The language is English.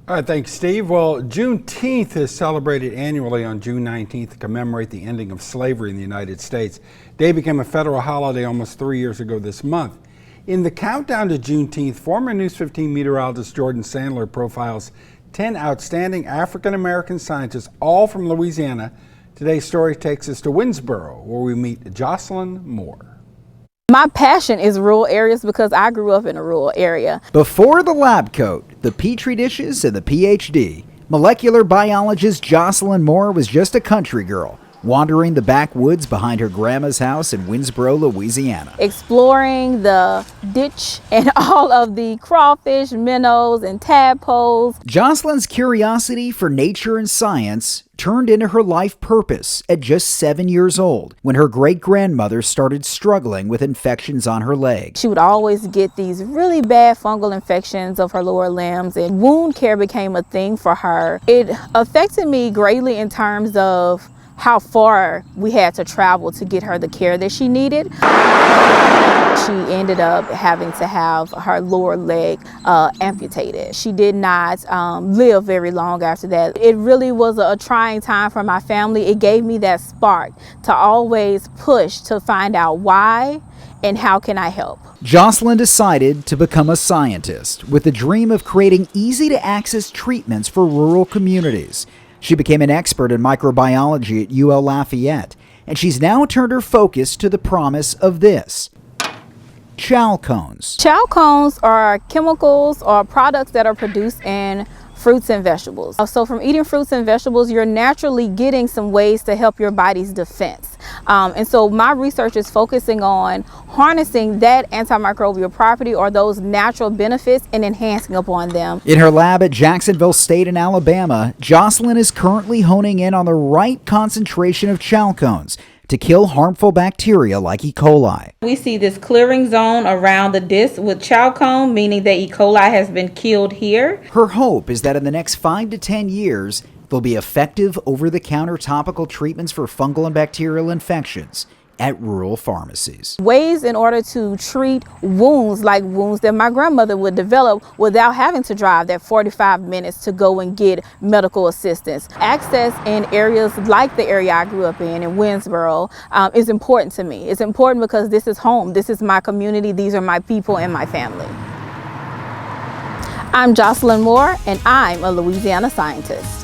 All right, thanks, Steve. Well, Juneteenth is celebrated annually on June 19th to commemorate the ending of slavery in the United States. The day became a federal holiday almost 3 years ago this month. In the countdown to Juneteenth, former News 15 meteorologist SANDLER profiles 10 outstanding African-American scientists, all from Louisiana. Today's story takes us to Winsboro, where we meet Jocelyn Moore. My passion is rural areas because I grew up in a rural area. Before the lab coat, the petri dishes, and the PhD, molecular biologist Jocelyn Moore was just a country girl, wandering the backwoods behind her grandma's house in Winsboro, Louisiana. Exploring the ditch and all of the crawfish, minnows, and tadpoles. Jocelyn's curiosity for nature and science turned into her life purpose at just 7 years old, when her great-grandmother started struggling with infections on her legs. She would always get these really bad fungal infections of her lower limbs, and wound care became a thing for her. It affected me greatly in terms of how far we had to travel to get her the care that she needed. She ended up having to have her lower leg amputated. She did not live very long after that. It really was a trying time for my family. It gave me that spark to always push to find out why and how can I help. Jocelyn decided to become a scientist with the dream of creating easy-to-access treatments for rural communities. She became an expert in microbiology at UL Lafayette, and she's now turned her focus to the promise of this: chow cones. Chow cones are chemicals or products that are produced in fruits and vegetables. So from eating fruits and vegetables, you're naturally getting some ways to help your body's defense. And so my research is focusing on harnessing that antimicrobial property or those natural benefits and enhancing upon them. In her lab at Jacksonville State in Alabama, Jocelyn is currently honing in on the right concentration of chow cones to kill harmful bacteria like E. coli. We see this clearing zone around the disc with chow cone, meaning that E. coli has been killed here. Her hope is that in the next 5 to 10 years, there'll be effective over-the-counter topical treatments for fungal and bacterial infections at rural pharmacies. Ways in order to treat wounds like wounds that my grandmother would develop without having to drive that 45 minutes to go and get medical assistance. Access in areas like the area I grew up in Winsboro, is important to me. It's important because this is home. This is my community. These are my people and my family. I'm Jocelyn Moore, and I'm a Louisiana scientist.